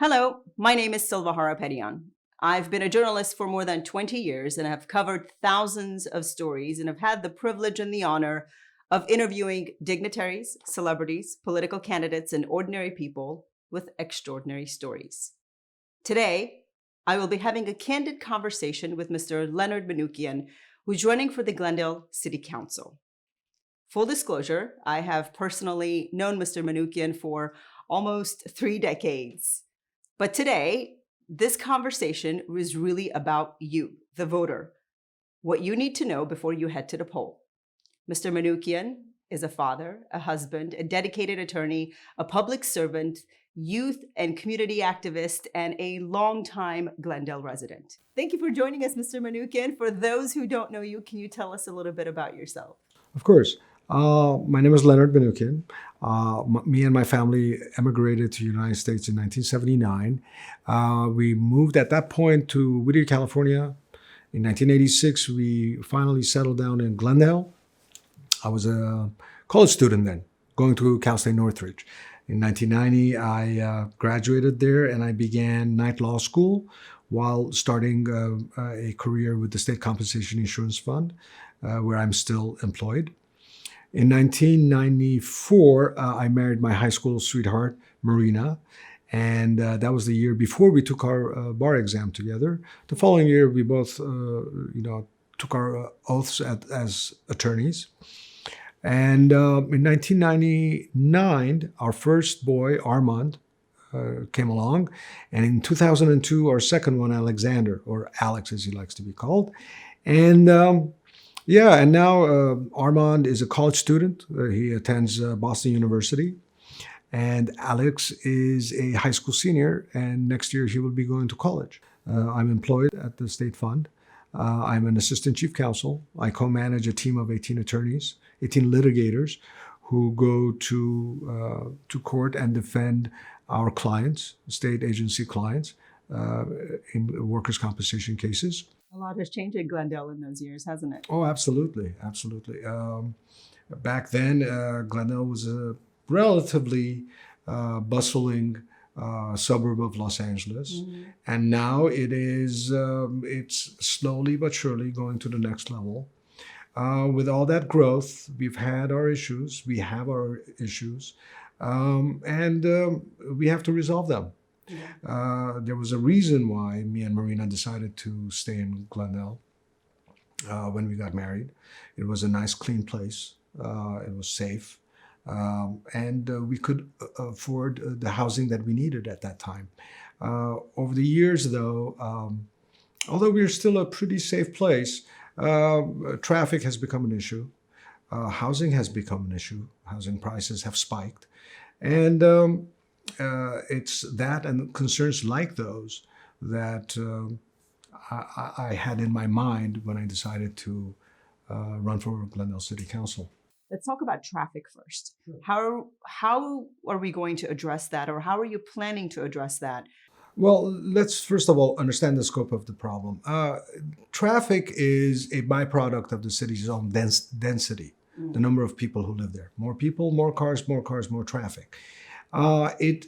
Hello, my name is Silva Harapetian. I've been a journalist for more than 20 years and have covered thousands of stories and have had the privilege and the honor of interviewing dignitaries, celebrities, political candidates, and ordinary people with extraordinary stories. Today, I will be having a candid conversation with Mr. Leonard Manoukian, who's running for the Glendale City Council. Full disclosure, I have personally known Mr. Manoukian for almost 3 decades. But today, this conversation was really about you, the voter, what you need to know before you head to the poll. Mr. Manoukian is a father, a husband, a dedicated attorney, a public servant, youth and community activist, and a longtime Glendale resident. Thank you for joining us, Mr. Manoukian. For those who don't know you, can you tell us a little bit about yourself? Of course. My name is Leonard Manoukian. Me and my family emigrated to the United States in 1979. We moved at that point to Whittier, California. In 1986, we finally settled down in Glendale. I was a college student then, going to Cal State Northridge. In 1990, I graduated there and I began night law school while starting a career with the State Compensation Insurance Fund, where I'm still employed. In 1994, I married my high school sweetheart, Marina, and that was the year before we took our bar exam together. The following year, we both, took our oaths as attorneys. And in 1999, our first boy, Armand, came along. And in 2002, our second one, Alexander, or Alex as he likes to be called. And and now Armand is a college student. He attends Boston University. And Alex is a high school senior, and next year he will be going to college. I'm employed at the state fund. I'm an assistant chief counsel. I co-manage a team of 18 attorneys, 18 litigators who go to court and defend our clients, state agency clients, in workers' compensation cases. A lot has changed in Glendale in those years, hasn't it? Oh, absolutely, absolutely. Back then, Glendale was a relatively bustling suburb of Los Angeles, and now it's slowly but surely going to the next level. With all that growth, we've had our issues. We have our issues, and we have to resolve them. There was a reason why me and Marina decided to stay in Glendale when we got married. It was a nice, clean place. It was safe. And we could afford the housing that we needed at that time. Over the years, though, although we're still a pretty safe place, traffic has become an issue. Housing has become an issue. Housing prices have spiked. And it's that and concerns like those that I had in my mind when I decided to run for Glendale City Council. Let's talk about traffic first. How are we going to address that, or how are you planning to address that? Well, let's first of all understand the scope of the problem. Traffic is a byproduct of the city's own density, the number of people who live there. More people, more cars, more traffic. It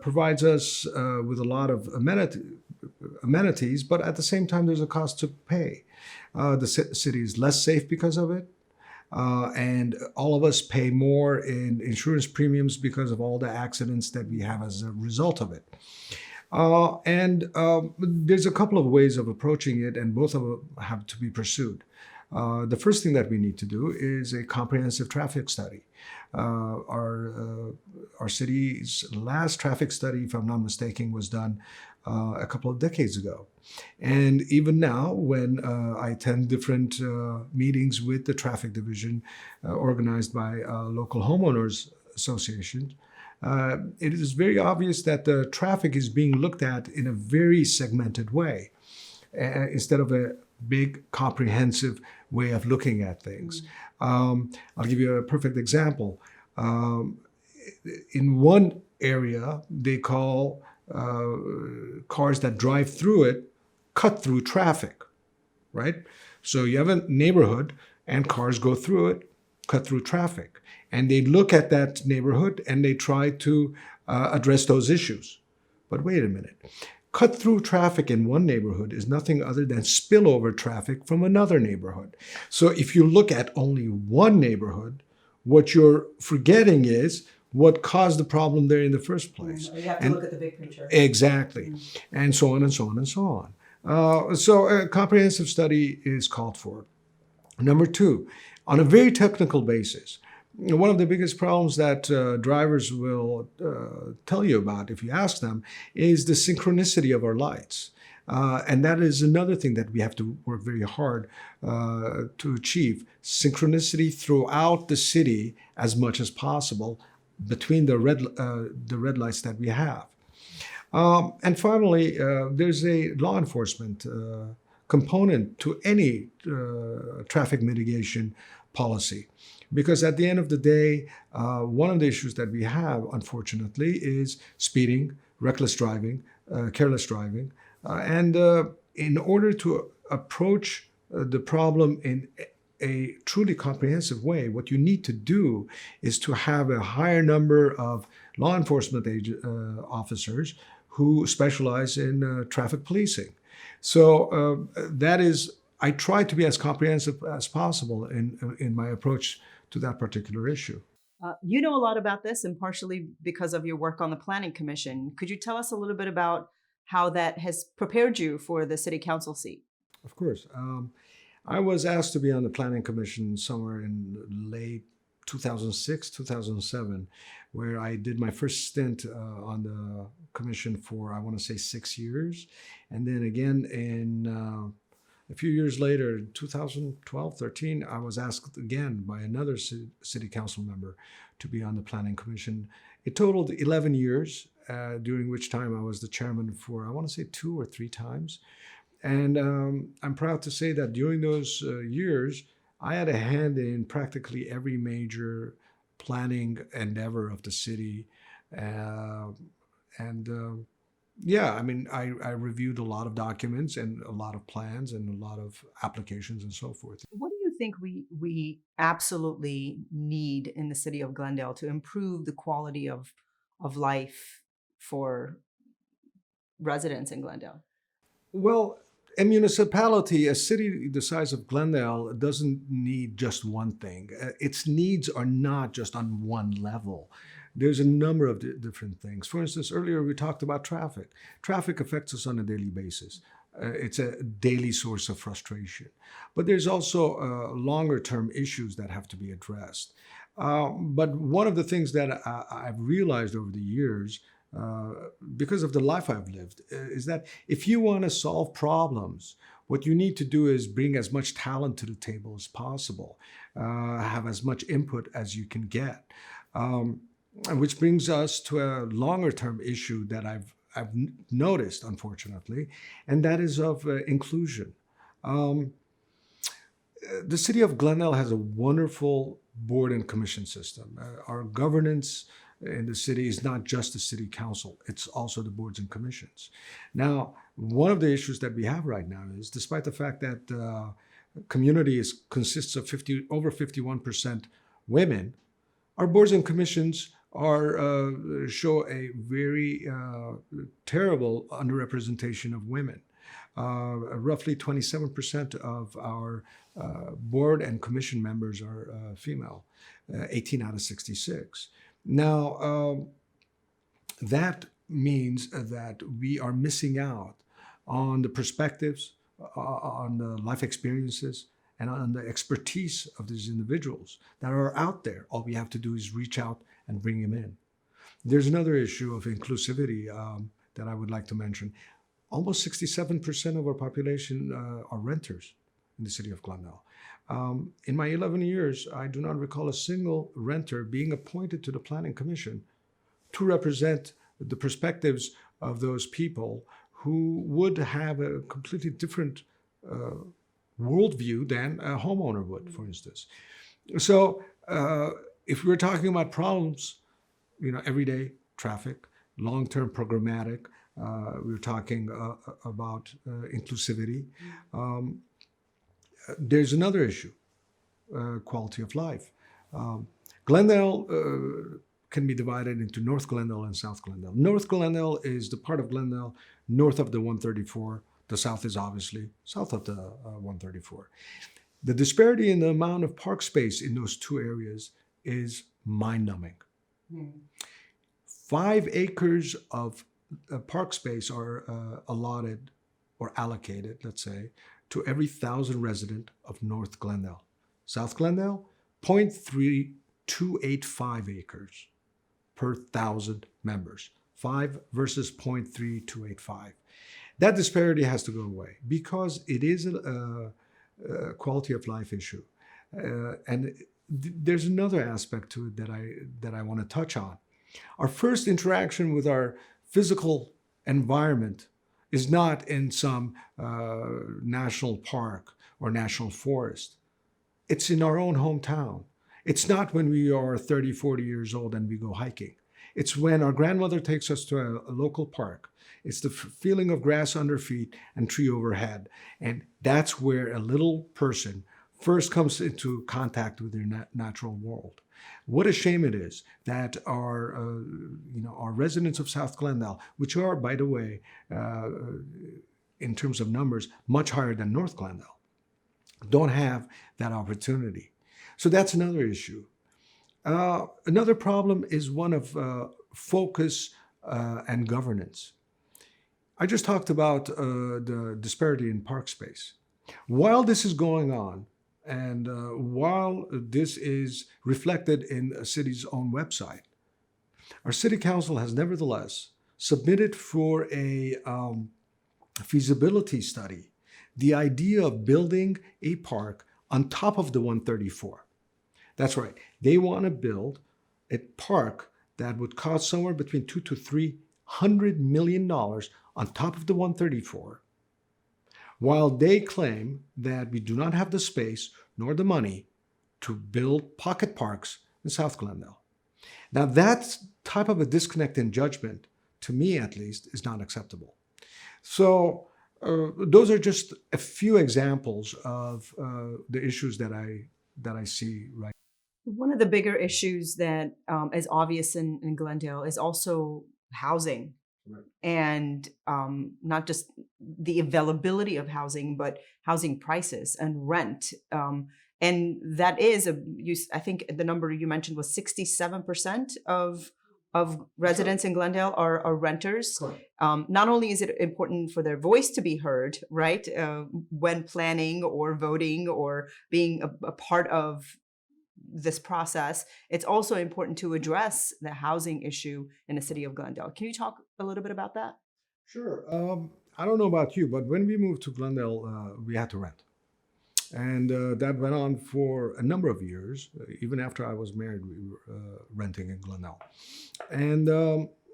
provides us with a lot of amenities, but at the same time, there's a cost to pay. The city is less safe because of it. And all of us pay more in insurance premiums because of all the accidents that we have as a result of it. There's a couple of ways of approaching it, and both of them have to be pursued. The first thing that we need to do is a comprehensive traffic study. Our city's last traffic study, if I'm not mistaken, was done a couple of decades ago. And even now, when I attend different meetings with the traffic division organized by local homeowners associations, it is very obvious that the traffic is being looked at in a very segmented way, instead of a big, comprehensive way of looking at things. I'll give you a perfect example. In one area, they call cars that drive through it cut through traffic, right? So you have a neighborhood and cars go through it, cut through traffic. And they look at that neighborhood and they try to address those issues. But wait a minute. Cut-through traffic in one neighborhood is nothing other than spillover traffic from another neighborhood. So if you look at only one neighborhood, what you're forgetting is what caused the problem there in the first place. You have to look at the big picture. Exactly. And so on and so on and so on. So a comprehensive study is called for. Number two, on a very technical basis, one of the biggest problems that drivers will tell you about, if you ask them, is the synchronicity of our lights. And that is another thing that we have to work very hard to achieve. Synchronicity throughout the city as much as possible between the red lights that we have. And finally, there's a law enforcement component to any traffic mitigation policy. Because at the end of the day, one of the issues that we have, unfortunately, is speeding, reckless driving, careless driving. And in order to approach the problem in a truly comprehensive way, what you need to do is to have a higher number of law enforcement officers who specialize in traffic policing. So that is, I try to be as comprehensive as possible in my approach to that particular issue. You know a lot about this, and partially because of your work on the Planning Commission. Could you tell us a little bit about how that has prepared you for the city council seat? Of course. I was asked to be on the Planning Commission somewhere in late 2006, 2007, where I did my first stint on the commission for, I want to say, 6 years. And then again in a few years later, 2012, 13, I was asked again by another city council member to be on the Planning Commission. It totaled 11 years, during which time I was the chairman for, I want to say, 2 or 3 times. And I'm proud to say that during those years, I had a hand in practically every major planning endeavor of the city. Yeah, I mean, I reviewed a lot of documents and a lot of plans and a lot of applications and so forth. What do you think we absolutely need in the city of Glendale to improve the quality of life for residents in Glendale? Well, a municipality, a city the size of Glendale, doesn't need just one thing. Its needs are not just on one level. There's a number of different things. For instance, earlier we talked about traffic. Traffic affects us on a daily basis. It's a daily source of frustration. But there's also longer term issues that have to be addressed. But one of the things that I've realized over the years, because of the life I've lived, is that if you want to solve problems, what you need to do is bring as much talent to the table as possible, have as much input as you can get. Which brings us to a longer term issue that I've noticed, unfortunately, and that is of inclusion. The city of Glendale has a wonderful board and commission system. Our governance in the city is not just the city council, it's also the boards and commissions. Now, one of the issues that we have right now is, despite the fact that the community consists of over 51% women, our boards and commissions show a very terrible underrepresentation of women. Roughly 27% of our board and commission members are female, 18 out of 66. Now, that means that we are missing out on the perspectives, on the life experiences, and on the expertise of these individuals that are out there. All we have to do is reach out and bring them in. There's another issue of inclusivity that I would like to mention. Almost 67% of our population are renters in the city of Glendale. In my 11 years, I do not recall a single renter being appointed to the Planning Commission to represent the perspectives of those people who would have a completely different worldview than a homeowner would, for instance. So if we're talking about problems, everyday traffic, long-term programmatic, we're talking about inclusivity. There's another issue, quality of life. Glendale can be divided into North Glendale and South Glendale. North Glendale is the part of Glendale north of the 134. The south is obviously south of the 134. The disparity in the amount of park space in those two areas is mind-numbing. 5 acres of park space are allotted or allocated, let's say, to every 1,000 resident of North Glendale. South Glendale, 0.3285 acres per 1,000 members. 5 versus 0.3285. That disparity has to go away because it is a quality of life issue. There's another aspect to it that I want to touch on. Our first interaction with our physical environment is not in some national park or national forest. It's in our own hometown. It's not when we are 30, 40 years old and we go hiking. It's when our grandmother takes us to a local park. It's the feeling of grass under feet and tree overhead. And that's where a little person first comes into contact with their natural world. What a shame it is that our residents of South Glendale, which are, by the way, in terms of numbers, much higher than North Glendale, don't have that opportunity. So that's another issue. Another problem is one of focus and governance. I just talked about the disparity in park space. While this is going on, and while this is reflected in a city's own website, our city council has nevertheless submitted for a feasibility study the idea of building a park on top of the 134. That's right. They want to build a park that would cost somewhere between $200 to $300 million on top of the 134, while they claim that we do not have the space nor the money to build pocket parks in South Glendale. Now, that type of a disconnect in judgment, to me at least, is not acceptable. So those are just a few examples of the issues that I see right now. One of the bigger issues that is obvious in Glendale is also housing. Right. And not just the availability of housing, but housing prices and rent. And that is I think the number you mentioned was 67% of residents in Glendale are renters. Not only is it important for their voice to be heard, right, when planning or voting or being a part of this process, it's also important to address the housing issue in the city of Glendale. Can you talk a little bit about that? Sure. I don't know about you, but when we moved to Glendale, we had to rent. And that went on for a number of years. Even after I was married, we were renting in Glendale. And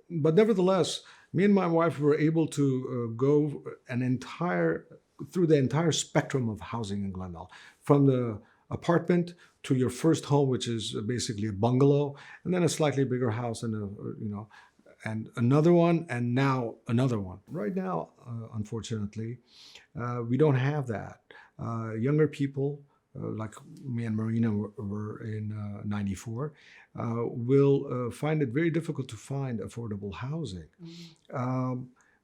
but nevertheless, me and my wife were able to go through the entire spectrum of housing in Glendale, from the apartment to your first home, which is basically a bungalow, and then a slightly bigger house and and another one, and now another one. Right now, unfortunately, we don't have that. Younger people, like me and Marina were in '94, will find it very difficult to find affordable housing.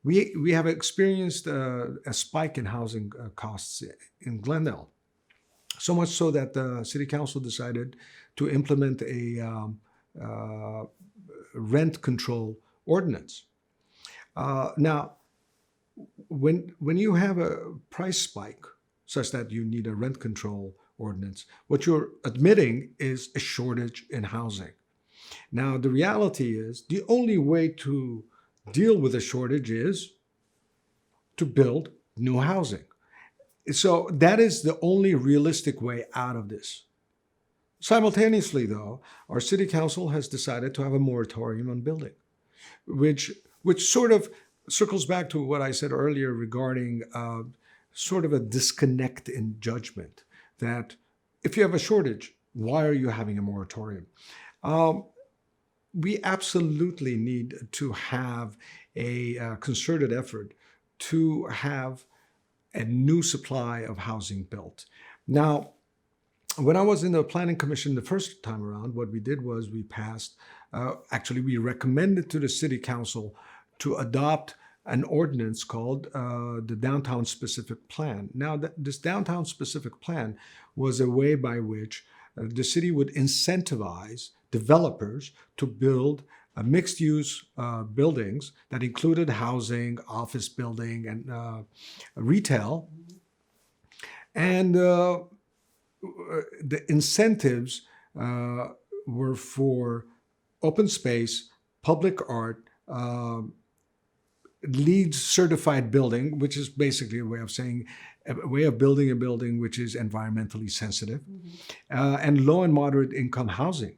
We have experienced a spike in housing costs in Glendale. So much so that the city council decided to implement a rent control ordinance. Now, when you have a price spike such that you need a rent control ordinance, what you're admitting is a shortage in housing. Now, the reality is the only way to deal with a shortage is to build new housing. So that is the only realistic way out of this. Simultaneously, though, our city council has decided to have a moratorium on building, which sort of circles back to what I said earlier regarding sort of a disconnect in judgment, that if you have a shortage, why are you having a moratorium? We absolutely need to have a concerted effort to have a new supply of housing built. Now, when I was in the Planning Commission the first time around, what we did was we passed actually, we recommended to the city council to adopt an ordinance called the Downtown Specific Plan. Now, this Downtown Specific Plan was a way by which the city would incentivize developers to build mixed-use buildings that included housing, office building, and retail. And the incentives were for open space, public art, LEED certified building, which is basically a way of saying, a way of building a building which is environmentally sensitive, and low and moderate income housing.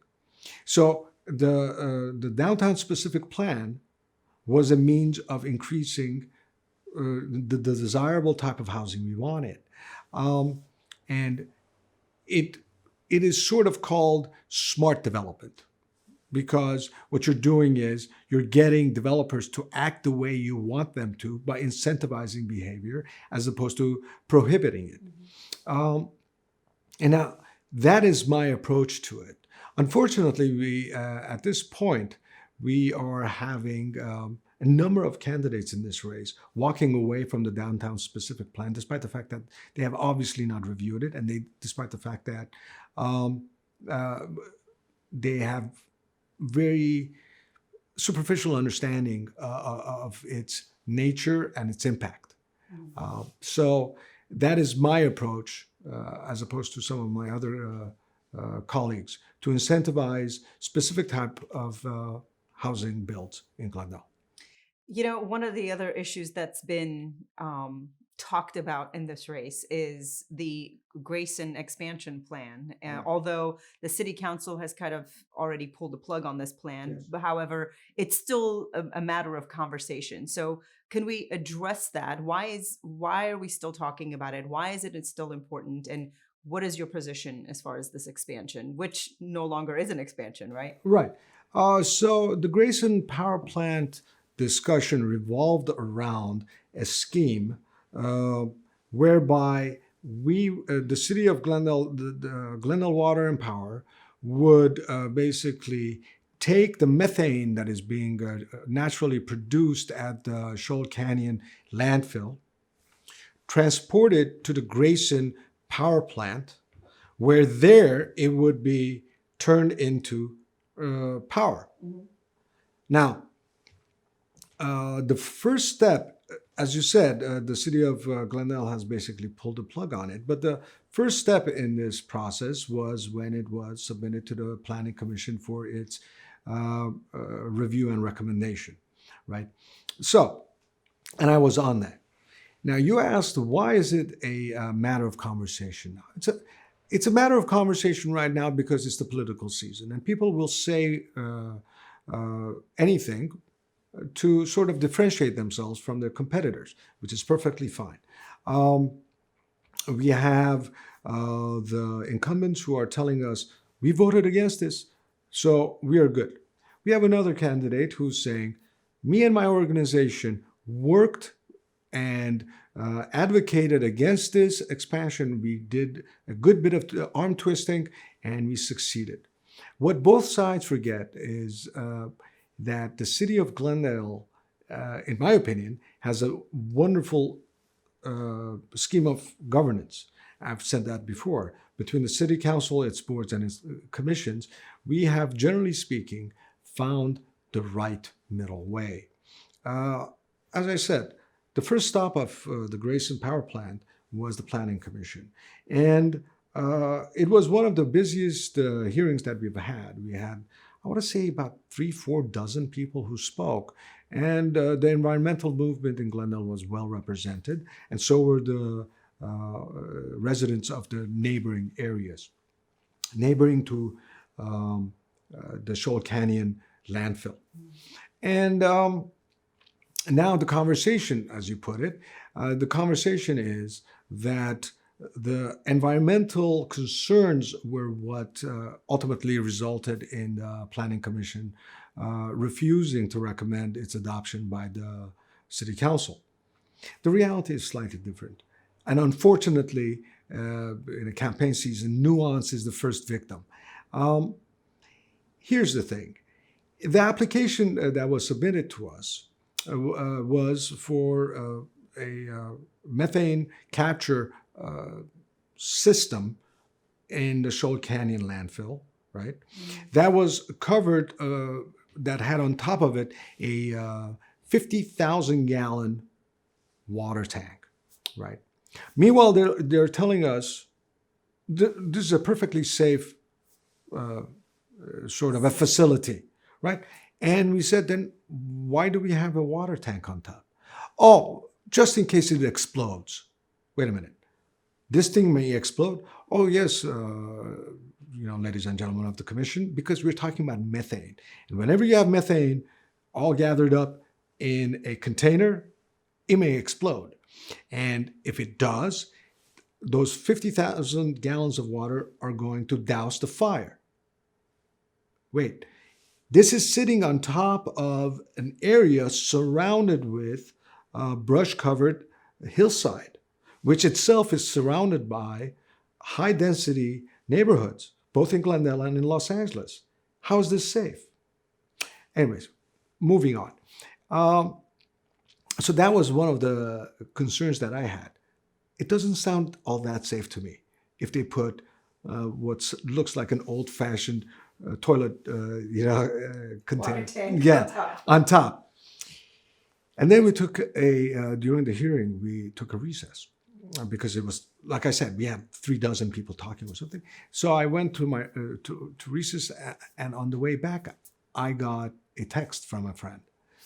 So the downtown specific plan was a means of increasing the desirable type of housing we wanted. And it is sort of called smart development, because what you're doing is you're getting developers to act the way you want them to by incentivizing behavior as opposed to prohibiting it. And now that is my approach to it. Unfortunately, we at this point, we are having a number of candidates in this race walking away from the downtown specific plan, despite the fact that they have obviously not reviewed it, and despite the fact that they have very superficial understanding of its nature and its impact. So that is my approach, as opposed to some of my other colleagues, to incentivize specific type of housing built in Glendale. You know, one of the other issues that's been talked about in this race is the Grayson expansion plan. Although the city council has kind of already pulled the plug on this plan, Yes. but however, it's still a matter of conversation. So can we address that? Why are we still talking about it? Why is it still important? And what is your position as far as this expansion, which no longer is an expansion, right? Right. So the Grayson power plant discussion revolved around a scheme whereby the city of Glendale, the Glendale Water and Power, would basically take the methane that is being naturally produced at the Shoal Canyon landfill, transport it to the Grayson power plant, where there it would be turned into power. Now, the first step, as you said, the city of Glendale has basically pulled the plug on it. But the first step in this process was when it was submitted to the Planning Commission for its review and recommendation, right? So, and I was on that. Now, you asked, why is it a matter of conversation? It's a matter of conversation right now because it's the political season, and people will say anything to sort of differentiate themselves from their competitors, which is perfectly fine. We have the incumbents who are telling us, we voted against this, so we are good. We have another candidate who's saying, me and my organization worked and advocated against this expansion. We did a good bit of arm twisting, and we succeeded. What both sides forget is that the city of Glendale, in my opinion, has a wonderful scheme of governance. I've said that before. Between the city council, its boards, and its commissions, we have, generally speaking, found the right middle way. As I said, the first stop of the Grayson Power Plant was the Planning Commission. And it was one of the busiest hearings that we've had. We had, I want to say, about 3-4 dozen people who spoke. And the environmental movement in Glendale was well represented, and so were the residents of the neighboring areas, neighboring to the Shoal Canyon landfill. And now the conversation, as you put it, the conversation is that the environmental concerns were what ultimately resulted in the Planning Commission refusing to recommend its adoption by the City Council. The reality is slightly different. And unfortunately, in a campaign season, nuance is the first victim. Here's the thing. The application that was submitted to us was for a methane capture system in the Shoal Canyon landfill, right? That was covered, that had on top of it a 50,000 gallon water tank, right? Meanwhile, they're telling us this is a perfectly safe sort of a facility, right? And we said, then why do we have a water tank on top? Oh, just in case it explodes. Wait a minute. This thing may explode. Oh, yes, ladies and gentlemen of the commission, because we're talking about methane. And whenever you have methane all gathered up in a container, it may explode. And if it does, those 50,000 gallons of water are going to douse the fire. Wait, this is sitting on top of an area surrounded with brush-covered hillside, which itself is surrounded by high-density neighborhoods, both in Glendale and in Los Angeles. How is this safe? Anyways, moving on. So that was one of the concerns that I had. It doesn't sound all that safe to me if they put what looks like an old-fashioned toilet, container. Yeah, on top. And then we took during the hearing, we took a recess because it was, like I said, we had 36 people talking or something. So I went to my to recess, and on the way back, I got a text from a friend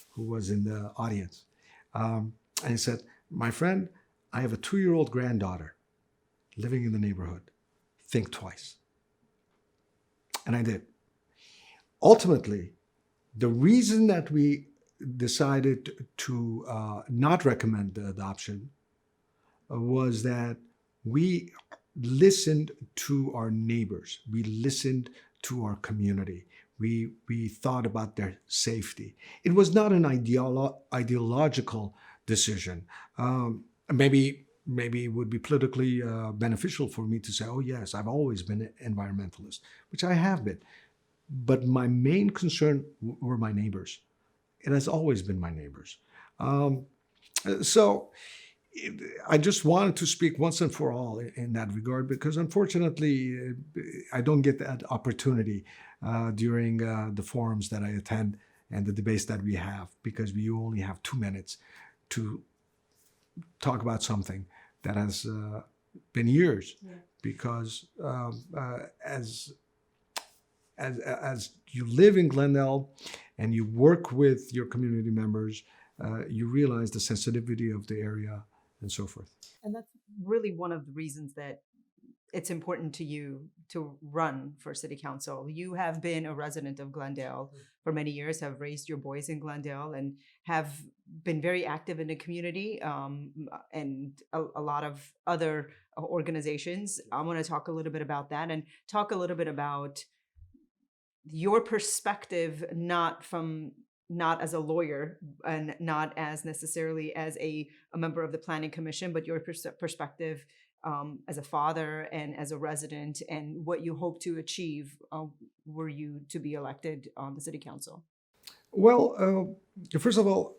who was in the audience. And he said, "My friend, I have a 2-year-old granddaughter living in the neighborhood. Think twice." And I did. Ultimately, the reason that we decided to not recommend the adoption was that we listened to our neighbors. We listened to our community. We thought about their safety. It was not an ideological decision. Maybe it would be politically beneficial for me to say, oh yes, I've always been an environmentalist, which I have been. But my main concern were my neighbors. It has always been my neighbors. So I just wanted to speak once and for all in that regard, because unfortunately, I don't get that opportunity during the forums that I attend and the debates that we have, because we only have 2 minutes to talk about something that has been years. Yeah. Because as you live in Glendale and you work with your community members, you realize the sensitivity of the area and so forth. And that's really one of the reasons that it's important to you to run for city council. You have been a resident of Glendale for many years, have raised your boys in Glendale, and have been very active in the community and a lot of other organizations. I want to talk a little bit about that and talk a little bit about your perspective, not as a lawyer and not as necessarily as a member of the planning commission, but your perspective as a father and as a resident, and what you hope to achieve were you to be elected on the city council. Well, first of all,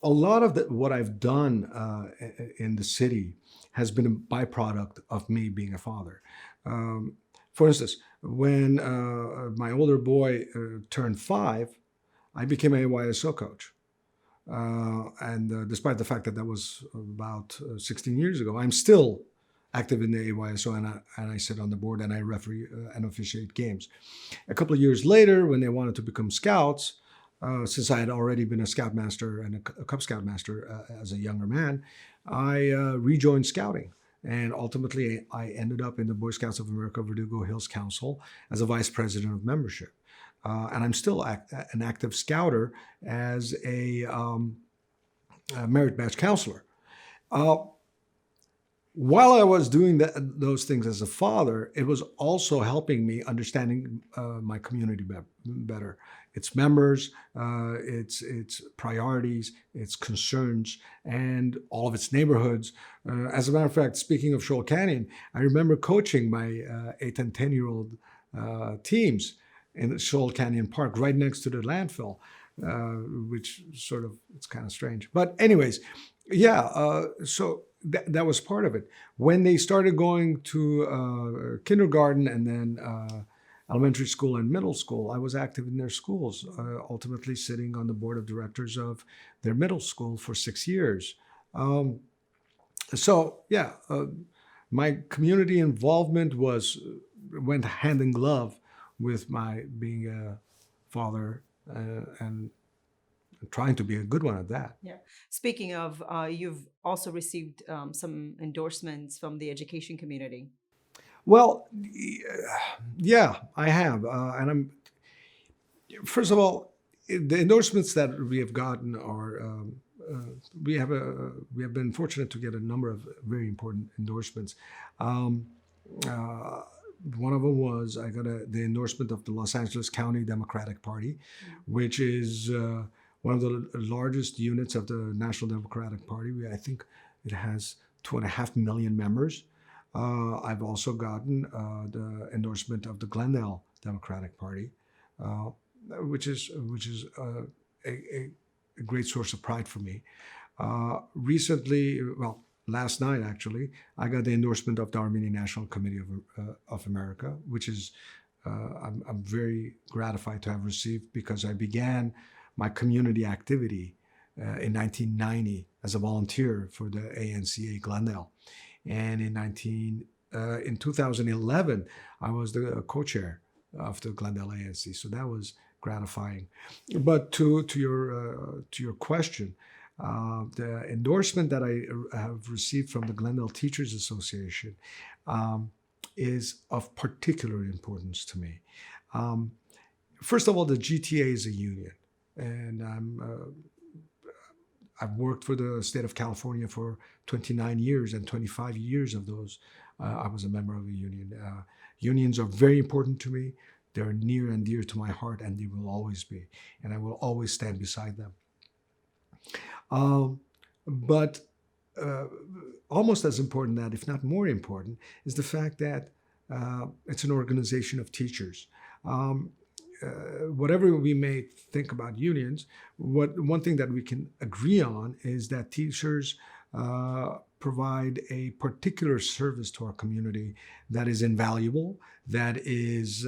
a lot of what I've done in the city has been a byproduct of me being a father. For instance, when my older boy turned 5, I became an AYSO coach. And despite the fact that that was about 16 years ago, I'm still active in the AYSO, and I sit on the board and I referee and officiate games. A couple of years later, when they wanted to become scouts, since I had already been a scoutmaster and a Cub Scout master as a younger man, I rejoined scouting. And ultimately, I ended up in the Boy Scouts of America Verdugo Hills Council as a vice president of membership. And I'm still an active scouter as a merit badge counselor. While I was doing those things as a father, it was also helping me understanding my community better, its members, its priorities, its concerns, and all of its neighborhoods. As a matter of fact, speaking of Shoal Canyon, I remember coaching my 8 and 10-year-old teams in Shoal Canyon Park, right next to the landfill, which sort of, it's kind of strange. But anyways, yeah, so that was part of it. When they started going to kindergarten and then elementary school and middle school, I was active in their schools, ultimately sitting on the board of directors of their middle school for 6 years. So yeah, my community involvement went hand in glove with my being a father and trying to be a good one at that. Yeah. Speaking of, you've also received some endorsements from the education community. Well, yeah, I have, and I'm. First of all, the endorsements that we have gotten are. We have been fortunate to get a number of very important endorsements. Um, One of them was I got the endorsement of the Los Angeles County Democratic Party, which is one of the largest units of the National Democratic Party. I think it has 2.5 million members. I've also gotten the endorsement of the Glendale Democratic Party, which is a great source of pride for me. Recently, well, last night actually, I got the endorsement of the Armenian National Committee of America, which is I'm very gratified to have received because I began my community activity in 1990 as a volunteer for the ANCA Glendale. And in 2011, I was the co-chair of the Glendale ANC. So that was gratifying. But to your question, the endorsement that I have received from the Glendale Teachers Association is of particular importance to me. First of all, the GTA is a union, and I've worked for the state of California for 29 years, and 25 years of those, I was a member of a union. Unions are very important to me. They're near and dear to my heart, and they will always be, and I will always stand beside them. But almost as important, that if not more important, is the fact that it's an organization of teachers. Whatever we may think about unions, one thing that we can agree on is that teachers provide a particular service to our community that is invaluable, that is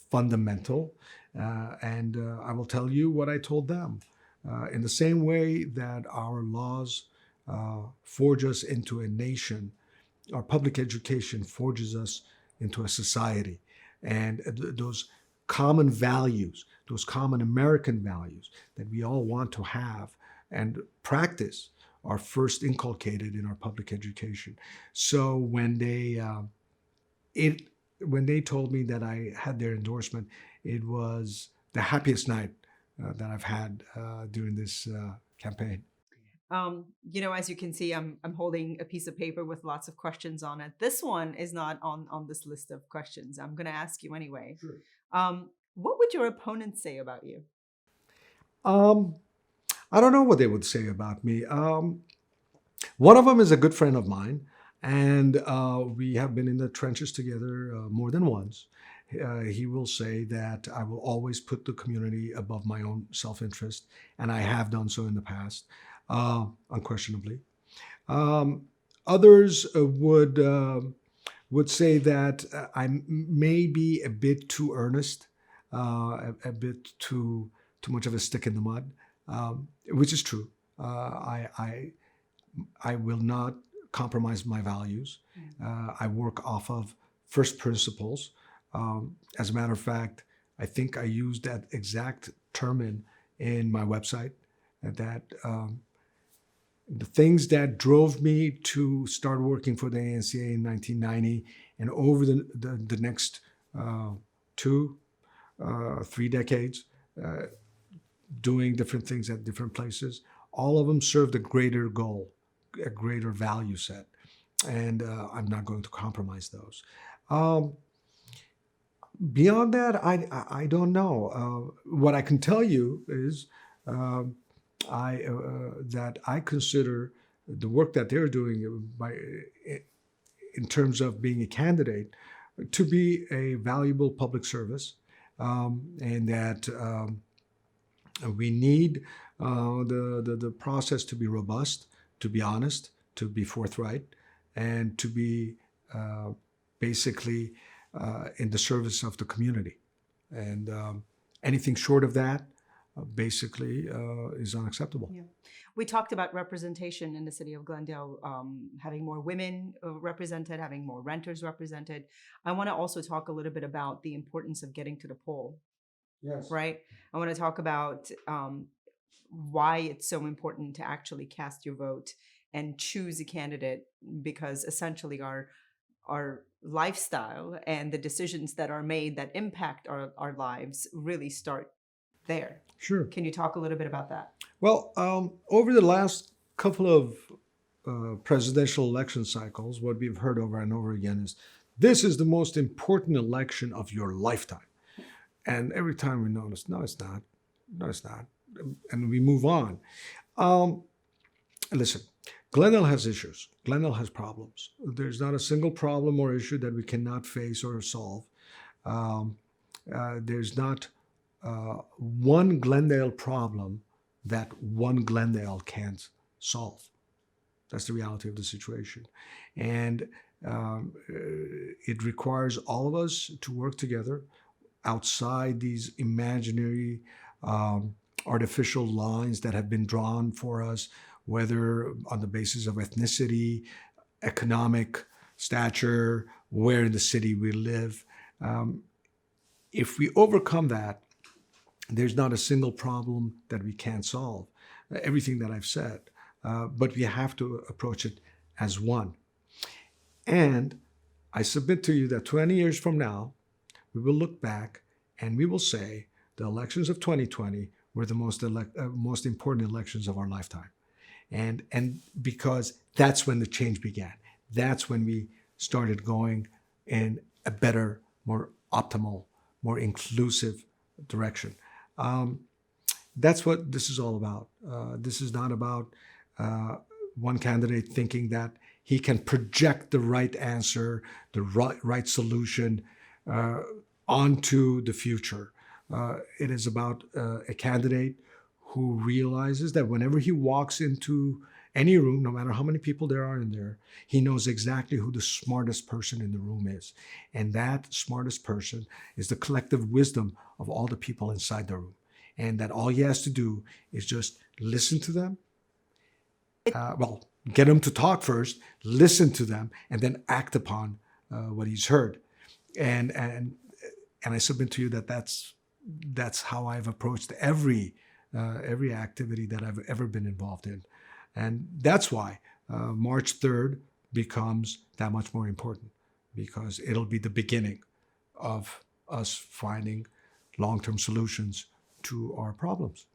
fundamental, and I will tell you what I told them. In the same way that our laws forge us into a nation, our public education forges us into a society. And those common values, those common American values that we all want to have and practice are first inculcated in our public education. So when they told me that I had their endorsement, it was the happiest night that I've had during this campaign. As you can see, I'm holding a piece of paper with lots of questions on it. This one is not on this list of questions. I'm going to ask you anyway. Sure. What would your opponents say about you? I don't know what they would say about me. One of them is a good friend of mine, and we have been in the trenches together more than once. He will say that I will always put the community above my own self-interest, and I have done so in the past. Unquestionably. Others would say that I may be a bit too earnest, a bit too much of a stick in the mud, which is true. I will not compromise my values. I work off of first principles. As a matter of fact, I think I used that exact term in my website, that the things that drove me to start working for the ANCA in 1990 and over the next 2-3 decades, doing different things at different places, all of them served a greater goal, a greater value set. And I'm not going to compromise those. Beyond that, I don't know. What I can tell you is that I consider the work that they're doing in terms of being a candidate to be a valuable public service, and that we need the process to be robust, to be honest, to be forthright, and to be basically in the service of the community. And anything short of that basically is unacceptable. Yeah. We talked about representation in the city of Glendale, having more women represented, having more renters represented. I want to also talk a little bit about the importance of getting to the poll, Yes. right? I want to talk about why it's so important to actually cast your vote and choose a candidate, because essentially our lifestyle and the decisions that are made that impact our lives really start there. Sure. Can you talk a little bit about that? Well, over the last couple of presidential election cycles, what we've heard over and over again is this is the most important election of your lifetime. And every time we notice, no, it's not. No, it's not. And we move on. Listen, Glendale has issues. Glendale has problems. There's not a single problem or issue that we cannot face or solve. There's not one Glendale problem that one Glendale can't solve. That's the reality of the situation. And it requires all of us to work together outside these imaginary artificial lines that have been drawn for us, whether on the basis of ethnicity, economic stature, where in the city we live. If we overcome that, there's not a single problem that we can't solve. Everything that I've said. But we have to approach it as one. And I submit to you that 20 years from now, we will look back and we will say the elections of 2020 were the most important elections of our lifetime. And because that's when the change began. That's when we started going in a better, more optimal, more inclusive direction. That's what this is all about. This is not about one candidate thinking that he can project the right answer, the right solution onto the future. It is about a candidate who realizes that whenever he walks into any room, no matter how many people there are in there, he knows exactly who the smartest person in the room is. And that smartest person is the collective wisdom of all the people inside the room. And that all he has to do is just listen to them. Get them to talk first, listen to them, and then act upon what he's heard. And I submit to you that that's how I've approached every activity that I've ever been involved in. And that's why March 3rd becomes that much more important, because it'll be the beginning of us finding long-term solutions to our problems.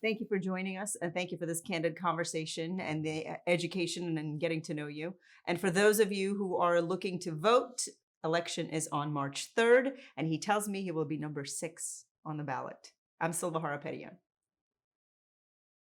Thank you for joining us, and thank you for this candid conversation and the education and getting to know you. And for those of you who are looking to vote, election is on March 3rd, and he tells me he will be number 6 on the ballot. I'm Silva Harapetian.